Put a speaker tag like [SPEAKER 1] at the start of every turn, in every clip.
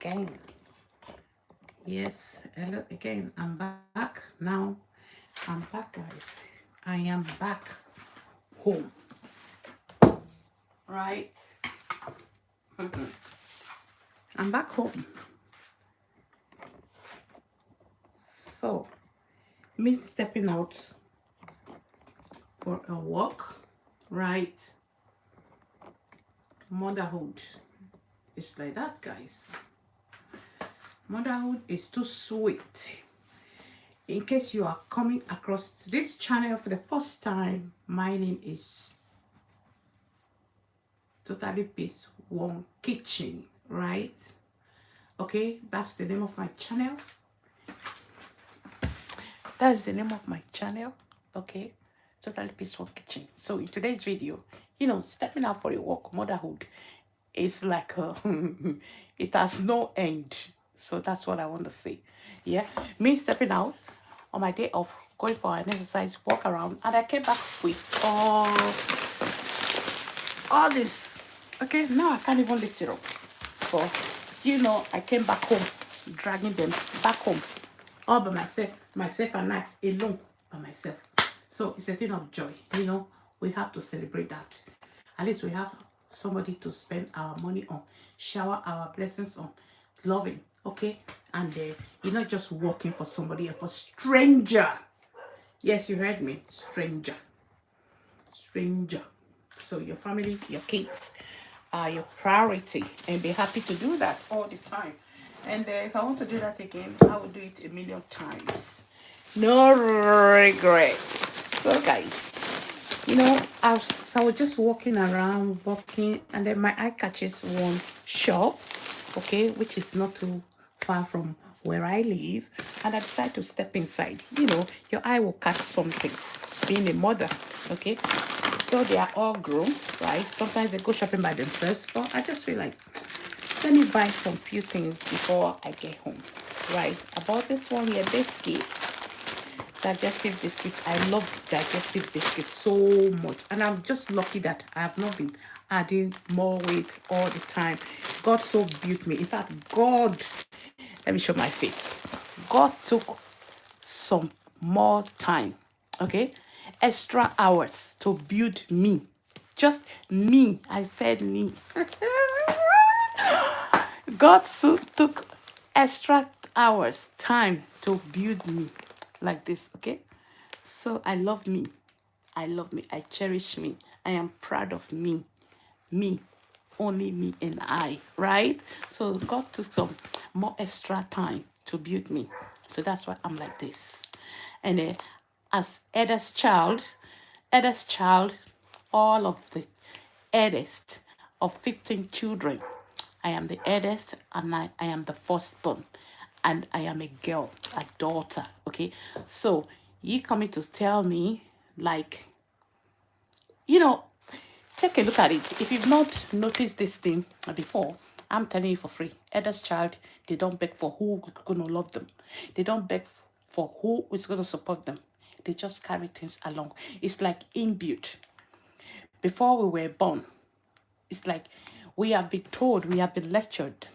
[SPEAKER 1] again. Yes, hello again. I'm back now. I'm back, guys. I am back home, right? I'm back home. So, me stepping out for a walk, right? Motherhood. It's like that, guys. Motherhood is too sweet. In case you are coming across this channel for the first time, my name is Totally Peace One Kitchen, right? Okay, that's the name of my channel. That's the name of my channel. Okay, Totally Peace One Kitchen. So in today's video, stepping out for a walk, motherhood is like it has no end. So that's what I want to say. Yeah, me stepping out on my day off, going for an exercise, walk around, and I came back with all this. Okay, now I can't even lift it up. But I came back home, dragging them back home, all by myself and I alone by myself. So it's a thing of joy. We have to celebrate that. At least we have somebody to spend our money on, shower our blessings on, loving. Okay, and you're not just working for somebody else, for stranger. Yes, you heard me, stranger. So your family, your kids are your priority, and be happy to do that all the time. And if I want to do that again, I will do it a million times. No regret. So guys, I was just walking around, walking, and then my eye catches one shop, okay, which is not too far from where I live, and I decided to step inside. Your eye will catch something, being a mother, okay? So they are all grown, right? Sometimes they go shopping by themselves, but I just feel like, let me buy some few things before I get home, right? I bought this one here, biscuit. Digestive biscuit. I love digestive biscuit so much, and I'm just lucky that I have not been adding more weight all the time. God so built me. In fact, God, let me show my face. God took some more time, okay, extra hours to build me. Just me. I said me. God so took extra hours, time to build me like this, okay? So I love me. I love me. I cherish me. I am proud of me. Me. Only me and I, right? So God took some more extra time to build me. So that's why I'm like this. And as eldest child, all of the eldest of 15 children, I am the eldest, and I am the firstborn, and I am a girl, a daughter, okay? So you coming to tell me, like, you know, take a look at it. If you've not noticed this thing before, I'm telling you for free. Eldest child, they don't beg for who is going to love them. They don't beg for who is going to support them. They just carry things along. It's like inbuilt. Before we were born, it's like we have been told, we have been lectured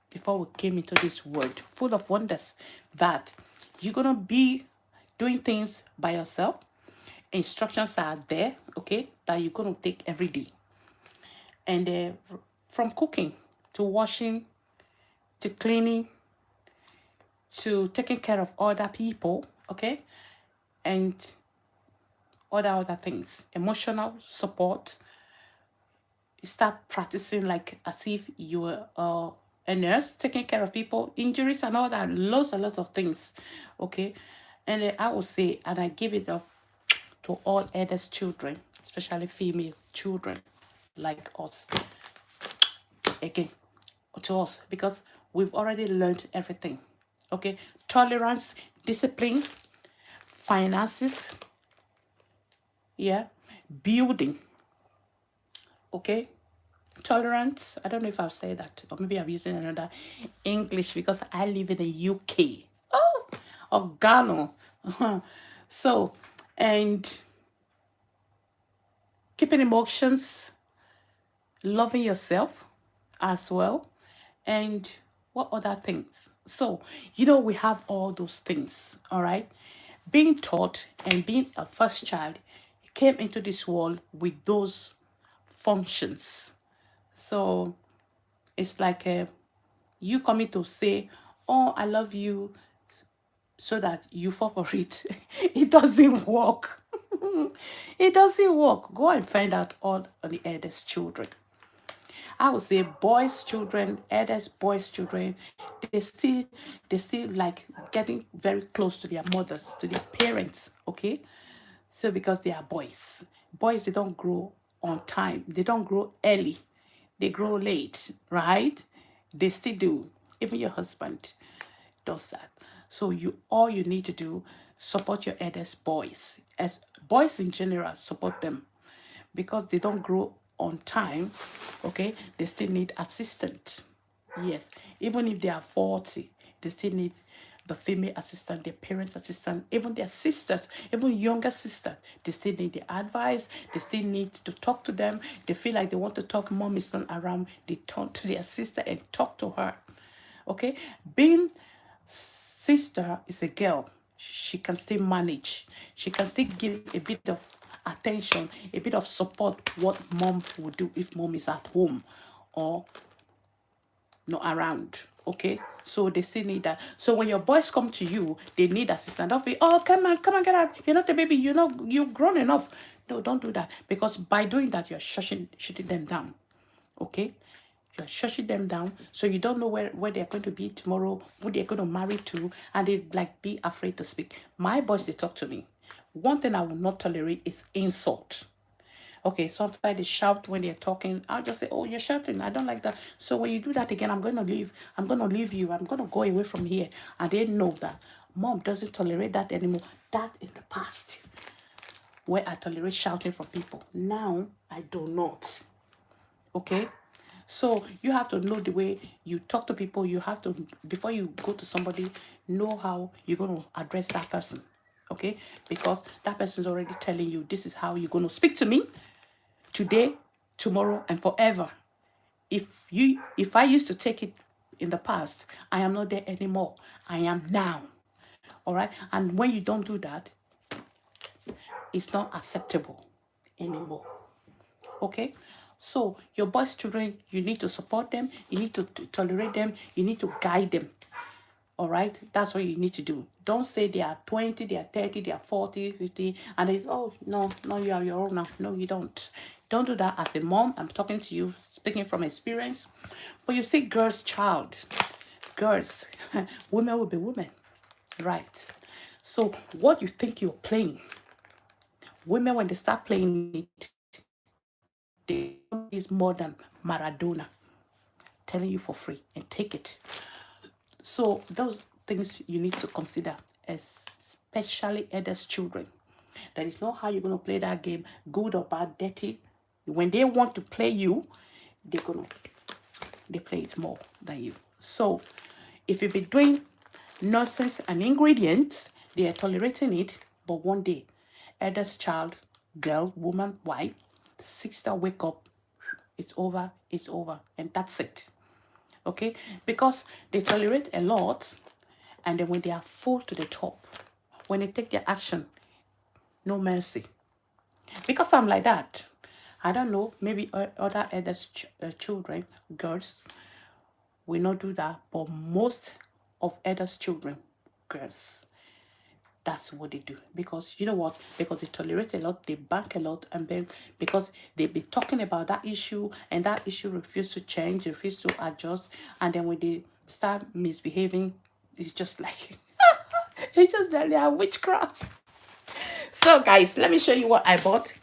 [SPEAKER 1] before we came into this world, full of wonders, that you're going to be doing things by yourself. Instructions are there, okay, that you're going to take every day. And from cooking to washing to cleaning to taking care of other people, okay, and other things, emotional support. You start practicing like as if you were a nurse, taking care of people, injuries and all that, lots and lots of things, okay. And I would say, and I give it up to all eldest children, especially female children like us, again, to us, because we've already learned everything, okay. Tolerance, discipline, finances, yeah, building, okay. Tolerance, I don't know if I've said that, or maybe I'm using another English because I live in the UK. Oh, or Ghana. So, and keeping emotions, loving yourself as well, and What other things? So, we have all those things, all right? Being taught and being a first child came into this world with those functions. So, it's like you coming to say, oh, I love you, so that you fall for it. It doesn't work. It doesn't work. Go and find out all the eldest children. I would say boys' children, eldest boys' children, they still like getting very close to their mothers, to their parents. Okay, so because they are boys, they don't grow on time. They don't grow early. They grow late, right? They still do. Even your husband does that. So all you need to do, support your eldest boys. As boys in general, support them because they don't grow on time. Okay, they still need assistance. Yes, even if they are 40, they still need the female assistant, their parents assistant, even their sisters, even younger sisters. They still need the advice. They still need to talk to them. They feel like they want to talk, mom is not around, they turn to their sister and talk to her. Okay, being sister is a girl, she can still manage. She can still give a bit of attention, a bit of support, what mom would do if mom is at home or not around. Okay, so they still need that. So when your boys come to you, they need assistance. Don't be, oh, come on, get out. You're not a baby. You've grown enough. No, don't do that, because by doing that, you're shutting them down. Okay, you're shutting them down, so you don't know where they're going to be tomorrow, who they're going to marry to, and they like be afraid to speak. My boys, they talk to me. One thing I will not tolerate is insult. Okay, sometimes they shout when they're talking. I'll just say, oh, you're shouting. I don't like that. So when you do that again, I'm going to leave. I'm going to leave you. I'm going to go away from here. And they know that mom doesn't tolerate that anymore. That in the past, where I tolerate shouting from people. Now, I do not. Okay, so you have to know the way you talk to people. You have to, before you go to somebody, know how you're going to address that person. Okay, because that person is already telling you this is how you're going to speak to me today, tomorrow, and forever. If I used to take it in the past, I am not there anymore. I am now. All right, and when you don't do that, it's not acceptable anymore. Okay, so your boys children, you need to support them, you need to tolerate them, you need to guide them. All right, that's what you need to do. Don't say they are 20, they are 30, they are 40, 50, and it's, oh, no, you are your own now. No, you don't do that. As a mom, I'm talking to you, speaking from experience. But you see, girls women will be women, right? So what you think you're playing, women, when they start playing it, they is more than Maradona telling you for free and take it. So those things you need to consider, especially eldest children. That is not how you're going to play that game, good or bad, dirty. When they want to play you, they play it more than you. So if you be doing nonsense and ingredients, they are tolerating it. But one day, eldest child, girl, woman, wife, sister, wake up, it's over, and that's it. Okay, because they tolerate a lot, and then when they are full to the top, when they take their action, no mercy. Because I'm like that. I don't know, maybe other eldest children, girls, will not do that, but most of eldest children, girls, that's what they do. Because you know what? Because they tolerate a lot, they bank a lot, and then because they be talking about that issue, and that issue refuse to change, refuse to adjust, and then when they start misbehaving, it's just like it's just that they are witchcraft. So guys, let me show you what I bought.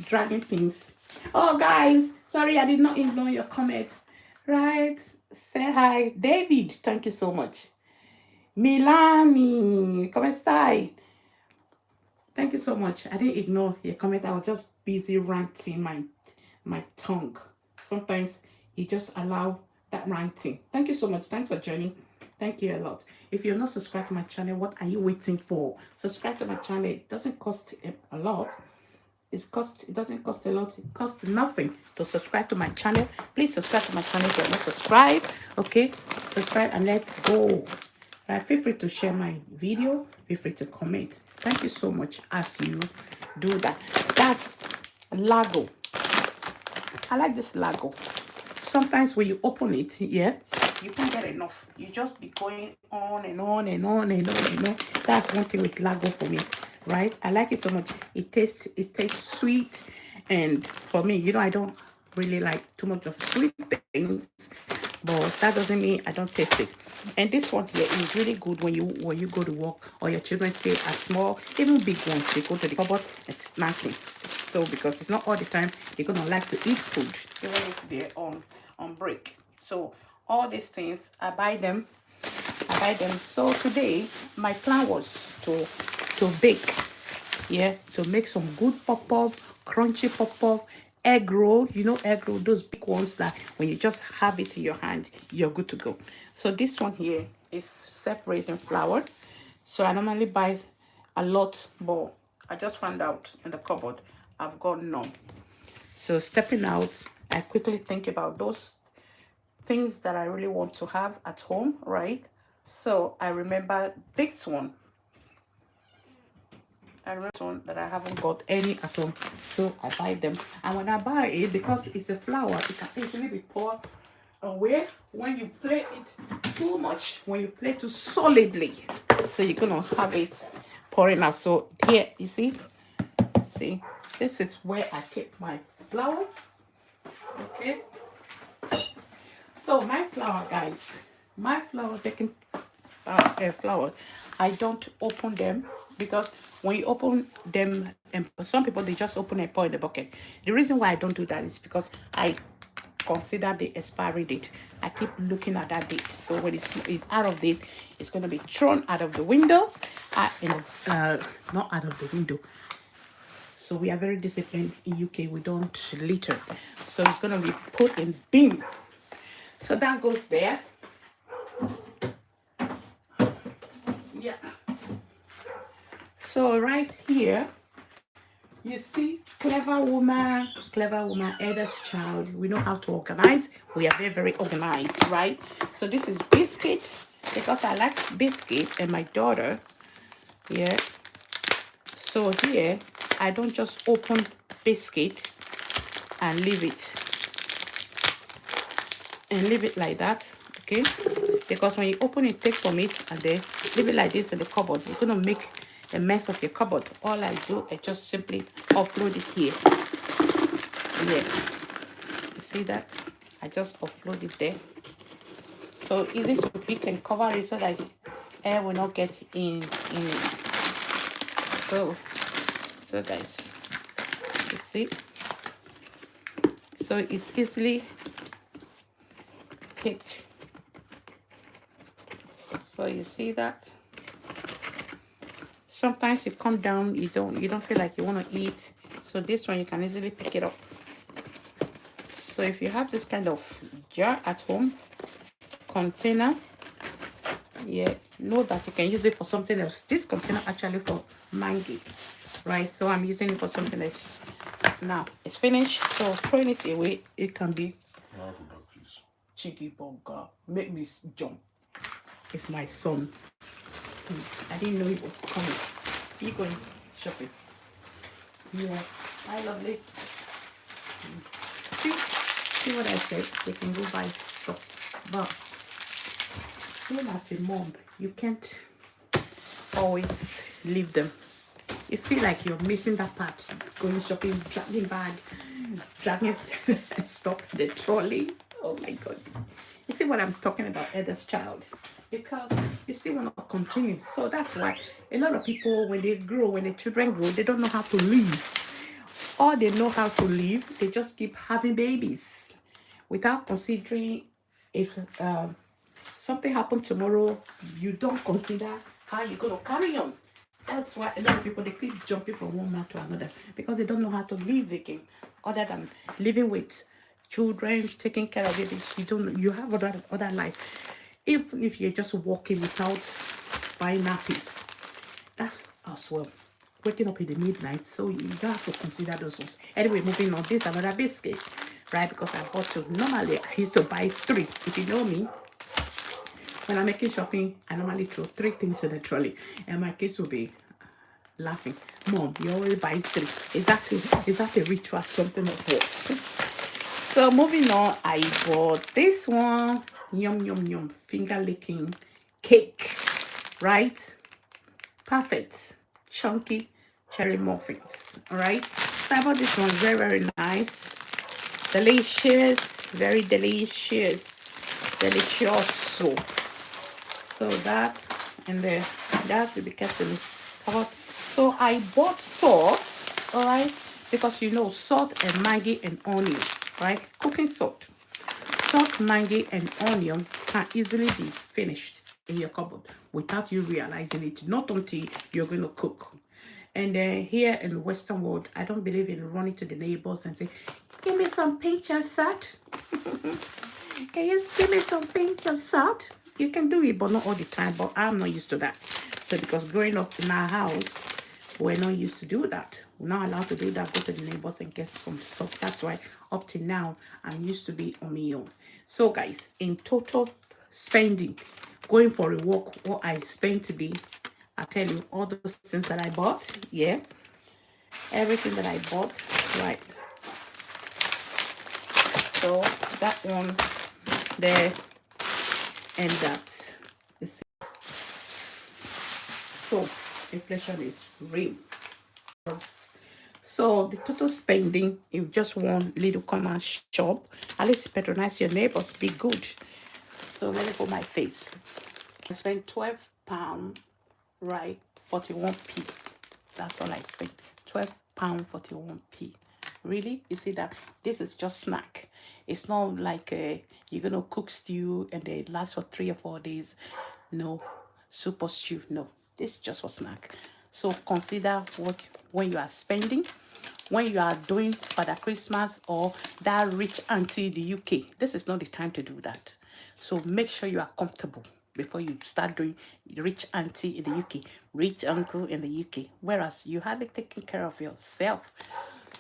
[SPEAKER 1] Dragging things. Oh guys, sorry I did not ignore your comments. Right? Say hi. David, thank you so much. Milani, come stai? Thank you so much. I didn't ignore your comment. I was just busy ranting my tongue. Sometimes you just allow that ranting. Thank you so much. Thanks for joining. Thank you a lot. If you're not subscribed to my channel, what are you waiting for? Subscribe to my channel. It doesn't cost a lot. It doesn't cost a lot. It costs nothing to subscribe to my channel. Please subscribe to my channel if you're not subscribed. Okay, subscribe and let's go. Right, feel free to share my video. Feel free to comment. Thank you so much as you do that. That's Lago. I like this Lago. Sometimes when you open it, yeah, you can't get enough. You just be going on and on and on and on, you know. That's one thing with Lago for me, right? I like it so much. It tastes sweet, and for me, you know, I don't really like too much of sweet things, but that doesn't mean I don't taste it. And this one here is really good when you go to work or your children stay at small, even big ones. They go to the cupboard and snacking. So because it's not all the time they're gonna like to eat food, even if they're on break. So all these things I buy them. So today my plan was to bake, yeah, to make some good pop-up, crunchy pop-up, egg roll. You know, egg roll, those big ones that when you just have it in your hand, you're good to go. So this one here is self-raising flour. So I normally buy a lot, but I just found out in the cupboard I've got none. So stepping out, I quickly think about those things that I really want to have at home, right? So I remember this one. I remember this one that I haven't got any at home. So I buy them. And when I buy it, because it's a flour, it can easily be poured away when you play it too much, when you play too solidly. So you're gonna have it pouring out. So here, you see, this is where I keep my flour. Okay. So my flour, guys, taking flour, I don't open them, because when you open them, and some people, they just open and pour in the bucket. The reason why I don't do that is because I consider the expiry date. I keep looking at that date. So when it's out of date, it's going to be thrown out of the window. Not out of the window. So we are very disciplined in UK. We don't litter. So it's going to be put in bin. So that goes there. Yeah. So right here, you see, clever woman, eldest child. We know how to organize. We are very, very organized, right? So this is biscuits, because I like biscuits, and my daughter, yeah. So here, I don't just open biscuit and leave it like that, okay? Because when you open it, take from it and then leave it like this in the cupboard, it's gonna make a mess of your cupboard. All I do, I just simply offload it here. Yeah, you see that? I just offload it there. So easy to pick and cover it so that air will not get in it. So guys, you see? So it's easily picked. So you see that? Sometimes you come down, you don't feel like you want to eat. So this one, you can easily pick it up. So if you have this kind of jar at home, container, yeah, know that you can use it for something else. This container actually for mango, right? So I'm using it for something else. Now it's finished, so throwing it away, it can be cheeky burger. Make me jump. It's my son. I didn't know it was coming. You going shopping? Yeah, hi lovely. See what I said? They can go buy stuff, but even as a mom, you can't always leave them. You feel like you're missing that part. Going shopping, dragging bag, dragging stuff, the trolley. Oh my God. You see what I'm talking about, eldest child? Because you still want to continue. So that's why a lot of people, when the children grow, they don't know how to live. Or they know how to live, they just keep having babies without considering if something happened tomorrow, you don't consider how you're going to carry on. That's why a lot of people, they keep jumping from one man to another, because they don't know how to live again, other than living with children, taking care of babies. You have other life. Even if you're just walking without buying nappies, that's as well. waking up in the midnight, so you don't have to consider those ones. Anyway, moving on. This another biscuit, right? Because I bought two. Normally, I used to buy three. If you know me, when I'm making shopping, I normally throw three things in the trolley, and my kids will be laughing. Mom, you always buy three. Is that a ritual? Something of what? So moving on, I bought this one. Yum yum yum. Finger licking cake, right? Perfect. Chunky cherry muffins. All right. So I bought this one. Very, very nice. Delicious. Very delicious. Delicioso. So that and the that will be kept in covered. So I bought salt, all right, because you know salt and Maggi and onion, right? Cooking salt. Salt, Maggi, and onion can easily be finished in your cupboard without you realizing it, not until you're going to cook. And here in the Western world, I don't believe in running to the neighbors and say, give me some pinch of salt. Can you give me some pinch of salt? You can do it, but not all the time. But I'm not used to that. So because growing up in our house, we're not used to do that. We're not allowed to do that. Go to the neighbors and get some stuff. That's why up to now, I'm used to be on my own. So guys, in total spending, going for a walk, what I spent today, I tell you all those things that I bought. Yeah, everything that I bought. Right. So that one there and that. You see. So inflation is real. So the total spending, if just one little corner shop, at least patronize your neighbors, be good. So let me put my face. I spent £12, right? 41p. That's all I spent. £12, 41p. Really? You see that? This is just snack. It's not like you're gonna cook stew and they last for 3 or 4 days. No. Super stew. No. This is just for snack. So consider what when you are spending, when you are doing Father Christmas or that rich auntie in the UK. This is not the time to do that. So make sure you are comfortable before you start doing rich auntie in the UK, rich uncle in the UK. Whereas you hardly taking care of yourself.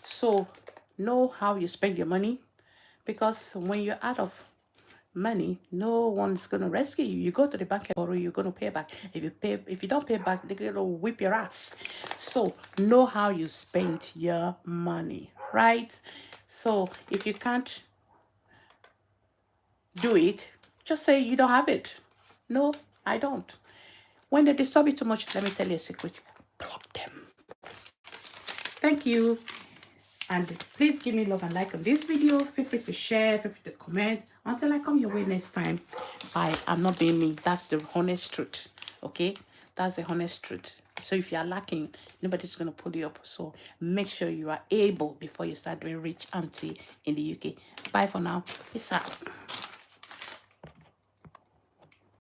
[SPEAKER 1] So know how you spend your money, because when you're out of money, no one's gonna rescue you. You go to the bank and borrow, you're gonna pay back. If you don't pay back, they're gonna whip your ass. So know how you spend your money, right? So if you can't do it, just say you don't have it. No, I don't. When they disturb you too much, let me tell you a secret. Block them. Thank you. And please give me love and like on this video. Feel free to share, feel free to comment. Until I come your way next time, I am not being mean. That's the honest truth. Okay? That's the honest truth. So if you are lacking, nobody's going to pull you up. So make sure you are able before you start doing rich auntie in the UK. Bye for now. Peace out.